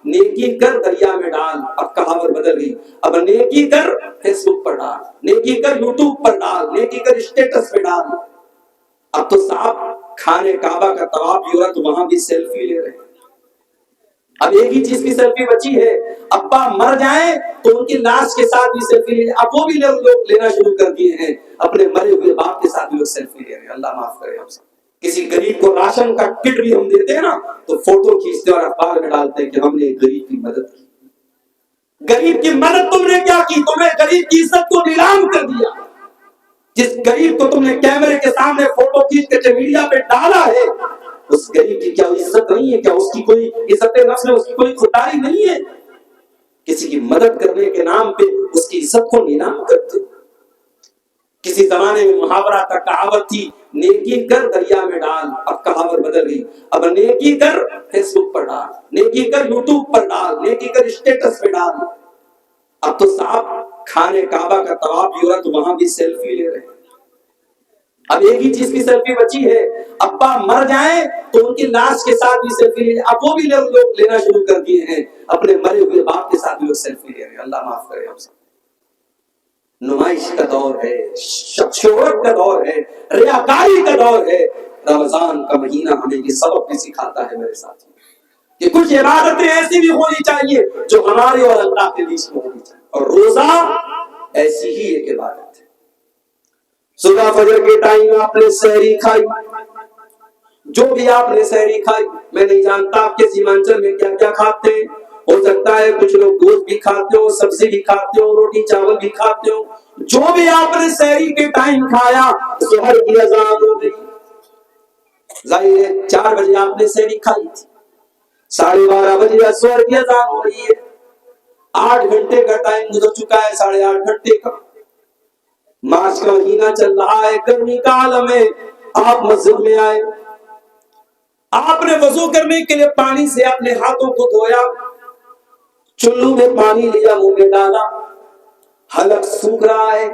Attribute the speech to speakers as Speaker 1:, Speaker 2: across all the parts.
Speaker 1: نیکی کر دریا میں ڈال. اب کہاوت بدل گئی. اب نیکی کر فیس بک پر ڈال, نیکی کر یوٹیوب پر ڈال, نیکی کر اسٹیٹس پہ ڈال. اب تو صاحب خانے کعبہ کا طواف بھی ہو رہا تو وہاں بھی سیلفی لے رہے ہیں. اب ایک ہی چیز کی سیلفی بچی ہے, ابا مر جائیں تو ان کی لاش کے ساتھ بھی سیلفی لے. اب وہ بھی لوگ لینا شروع کر دیے ہیں, اپنے مرے ہوئے باپ کے ساتھ بھی لوگ سیلفی لے رہے ہیں. اللہ معاف کرے ہم سب. کسی غریب کو راشن کا کٹ بھی ہم دیتے ہیں نا تو فوٹو کھینچتے اور اخبار میں ڈالتے ہیں کہ ہم نے غریب کی مدد کی. غریب کی مدد تم نے کیا کی؟ تم نے غریب کی عزت کو نیلام کر دیا. جس غریب کو تم نے کیمرے کے سامنے فوٹو کھینچ کے میڈیا پہ ڈالا ہے, اس غریب کی کیا عزت نہیں ہے؟ کیا اس کی کوئی عزت نفس ہے؟ اس کی کوئی خودداری نہیں ہے؟ کسی کی مدد کرنے کے نام پہ اس کی عزت کو نیلام کرتے. کسی زمانے میں محاورہ کا کہاوت تھی, نیکی کر دریا میں ڈال. اب کہاوت بدل گئی. اب نیکی کر فیس بک پر ڈال, نیکی کر یوٹیوب پر ڈال, نیکی کر اسٹیٹس پہ ڈال. اب تو صاحب خانے کعبہ کا طواف بھی ہو رہا تو وہاں بھی سیلفی لے رہے ہیں. اب ایک ہی چیز کی سیلفی بچی ہے, ابا مر جائیں تو ان کی لاش کے ساتھ بھی سیلفی لے. اب وہ بھی لوگ لینا شروع کر دیے ہیں, اپنے مرے ہوئے باپ کے ساتھ بھی لوگ سیلفی لے رہے ہیں. اللہ معاف کرے ہم سب. نمائش کا دور ہے, شہرت کا دور ہے, ریاکاری کا دور ہے. رمضان کا مہینہ ہمیں یہ سبق بھی سکھاتا ہے میرے ساتھ کہ کچھ عبادتیں ایسی بھی ہونی چاہیے جو ہمارے اور اللہ کے بیچ میں ہونی چاہیے, اور روزہ ایسی ہی ایک عبادت ہے. صبح فجر کے ٹائم آپ نے سحری کھائی, جو بھی آپ نے سحری کھائی, میں نہیں جانتا آپ کے سیمانچل میں کیا کیا کھاتے ہیں. ہو سکتا ہے کچھ لوگ گوشت بھی کھاتے ہو, سبزی بھی کھاتے ہو, روٹی چاول بھی کھاتے ہو. جو بھی آپ نے سحری کے ٹائم کھایا, ظہر کی اذان ہو گئی. ظاہر ہے 4 بجے آپ نے سحری کھائی تھی, 12:30 بجے ظہر کی اذان ہو رہی ہے. 8 گھنٹے کا ٹائم گزر چکا ہے, 8.5 گھنٹے کا. مارچ کا مہینہ چل رہا ہے, گرمی کا عالم ہے. آپ مسجد میں آئے, آپ نے وضو کرنے کے لیے پانی سے اپنے ہاتھوں کو دھویا, چلو میں پانی لیا, منہ میں ڈالا, حلق سوکھ رہا ہے.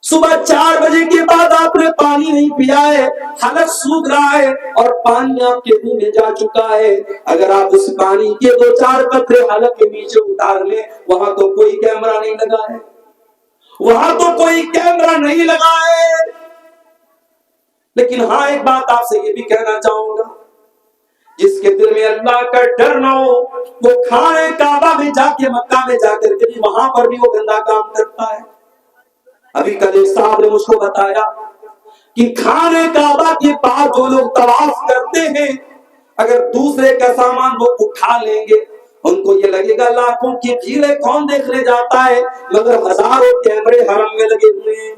Speaker 1: صبح 4 بجے کے بعد آپ نے پانی نہیں پیا ہے, حلق سوکھ رہا ہے اور پانی آپ کے منہ میں جا چکا ہے. اگر آپ اس پانی کے 2-4 قطرے حلق کے نیچے اتار لیں, وہاں تو کوئی کیمرہ نہیں لگا ہے, وہاں تو کوئی کیمرہ نہیں لگا ہے. لیکن ہاں ایک بات آپ سے یہ بھی کہنا چاہوں گا, جس کے دل میں اللہ کا ڈر نہ ہو وہ خانے کعبہ میں جا کے, مکہ میں جا کر کے بھی وہاں پر بھی وہ گندا کام کرتا ہے. ابھی کل ایک صاحب نے مجھ کو بتایا کہ خانے کعبہ کے پاس جو لوگ طواف کرتے ہیں, اگر دوسرے کا سامان وہ اٹھا لیں گے, ان کو یہ لگے گا لاکھوں کی بھیڑ ہے, کون دیکھنے جاتا ہے, مگر ہزاروں کیمرے حرم میں لگے ہوئے ہیں,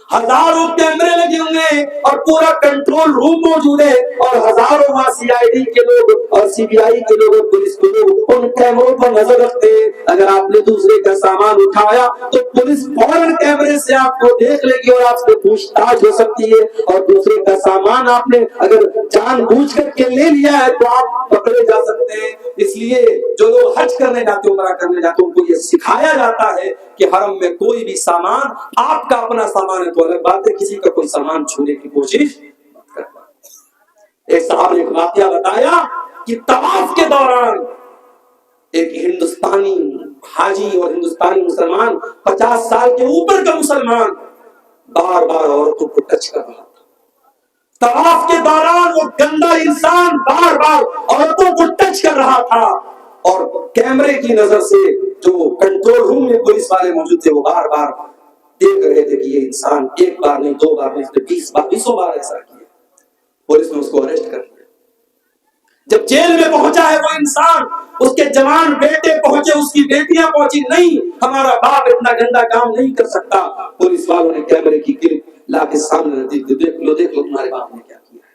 Speaker 1: ہزاروں کیمرے لگے ہوئے ہیں اور پورا کنٹرول روم موجود ہے, اور ہزاروں وہاں CID کے لوگ اور CBI کے لوگ اور پولیس کے لوگ ان کیمروں پر نظر رکھتے ہیں. اگر آپ نے دوسرے کا سامان اٹھایا تو پولیس فوراً کیمرے سے آپ کو دیکھ لے گی اور آپ سے پوچھ تاچھ ہو سکتی ہے, اور دوسرے کا سامان آپ نے اگر جان بوجھ کر کے لے لیا ہے تو آپ پکڑے جا سکتے ہیں. اس لیے جو لوگ حج کرنے جاتے, عمرہ کرنے جاتے, ان کو یہ سکھایا جاتا ہے کہ حرم میں کوئی بھی سامان, آپ کا اپنا سامان ہے تو الگ بات ہے, کسی کا کوئی سامان چھونے کی کوشش مت کرنا. ایک صاحب نے ایک واقعہ بتایا کہ طواف کے دوران ایک ہندوستانی حاجی اور ہندوستانی مسلمان, 50 سال کے اوپر کا مسلمان, بار بار عورتوں کو ٹچ کر رہا تھا. طواف کے دوران وہ گندا انسان بار بار عورتوں کو ٹچ کر رہا تھا, اور کیمرے کی نظر سے جو کنٹرول روم میں پولیس والے موجود تھے وہ بار بار دیکھ رہے تھے کہ یہ انسان 1 بار نہیں 2 بار نہیں 20 بار 20 بار ایسا کیا. پولیس نے اس کو اریسٹ کر لیا. جب جیل میں پہنچا ہے وہ انسان, اس کے جوان بیٹے پہنچے, اس کی بیٹیاں پہنچی, نہیں ہمارا باپ اتنا گندا کام نہیں کر سکتا. پولیس والوں نے کیمرے کی کلپ لا کے سامنے دیکھ لو تمہارے باپ نے کیا کیا ہے.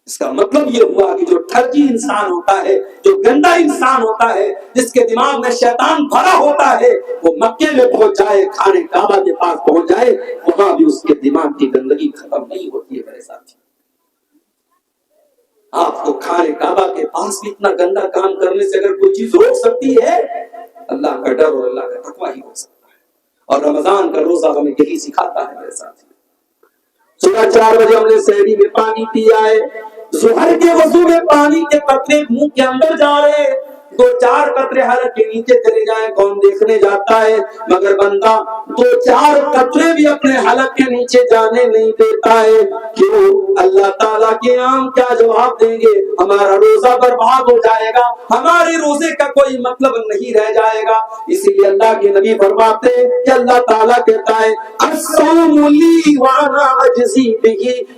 Speaker 1: اس کا مطلب یہ ہوا کہ جو ٹھرکی انسان ہوتا ہے, جو گندا انسان ہوتا ہے, جس کے دماغ میں شیطان بھرا ہوتا ہے, وہ مکے میں پہنچ جائے, خانے کعبہ کے پاس پہنچ جائے, وہاں بھی اس کے دماغ کی گندگی ختم نہیں ہوتی ہے. میرے ساتھی, آپ کو خانے کعبہ کے پاس بھی اتنا گندا کام کرنے سے اگر کوئی چیز روک سکتی ہے, اللہ کا ڈر اور اللہ کا تقویٰ ہی ہو سکتا ہے. اور رمضان کا روزہ ہمیں یہی سکھاتا ہے. میرے ساتھی, صبح 4 بجے ہم نے سحری میں پانی پیا ہے, ظہر کے وضو میں پانی کے قطرے منہ کے اندر جا رہے, دو چار قطرے حلق کے نیچے چلے جائیں کون دیکھنے جاتا ہے، مگر بندہ دو چار قطرے بھی اپنے حلق کے نیچے جانے نہیں دیتا ہے۔ کیوں؟ اللہ تعالیٰ کے عام کیا جواب دیں گے؟ ہمارا روزہ برباد ہو جائے گا، ہمارے روزے کا کوئی مطلب نہیں رہ جائے گا۔ اسی لیے اللہ کے نبی فرماتے ہیں کہ اللہ تعالیٰ کہتا ہے الصوم لی وانا اجزی بہ،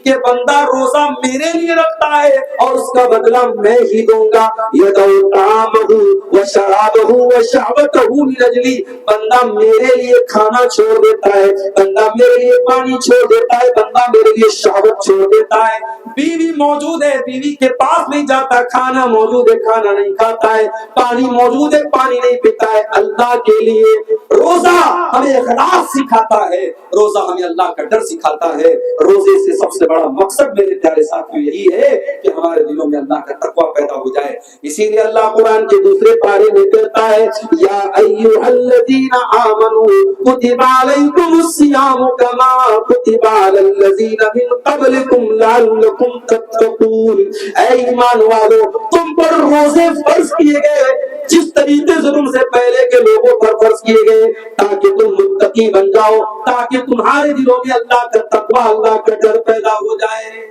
Speaker 1: کہ بندہ روزہ میرے لیے رکھتا ہے اور اس کا بدلہ میں ہی دوں گا۔ یدعو طعامہ وشرابہ وشہوتہ من اجلی، بندہ میرے لیے کھانا چھوڑ دیتا ہے، بندہ میرے لیے پانی چھوڑ دیتا ہے، بندہ میرے لیے شہوت چھوڑ دیتا ہے۔ بیوی موجود ہے، بیوی کے پاس نہیں جاتا، کھانا موجود ہے، کھانا نہیں کھاتا ہے، پانی موجود ہے، پانی نہیں پیتا ہے اللہ کے لیے۔ روزہ ہمیں اخلاص سکھاتا ہے، روزہ ہمیں اللہ کا ڈر سکھاتا ہے۔ روزے سے سب سے بڑا مقصد میرے پیارے ساتھیوں یہی ہے کہ ہمارے دلوں میں اللہ کا تقویٰ پیدا ہو جائے۔ اسی لیے اللہ قرآن کے دوسرے پارے میں کہتا ہے یا ایھا الذین آمنوا کتب علیکم الصیام کما کتب علی الذین من قبلکم لعلکم تتقون، اے ایمان والو تم پر روزے فرض کیے گئے جس طریقے سے تم سے پہلے کے لوگوں پر فرض کیے گئے تاکہ تم متقی بن جاؤ، تاکہ تمہارے دلوں میں اللہ کا تقویٰ، اللہ کا ڈر پیدا ہو جائے۔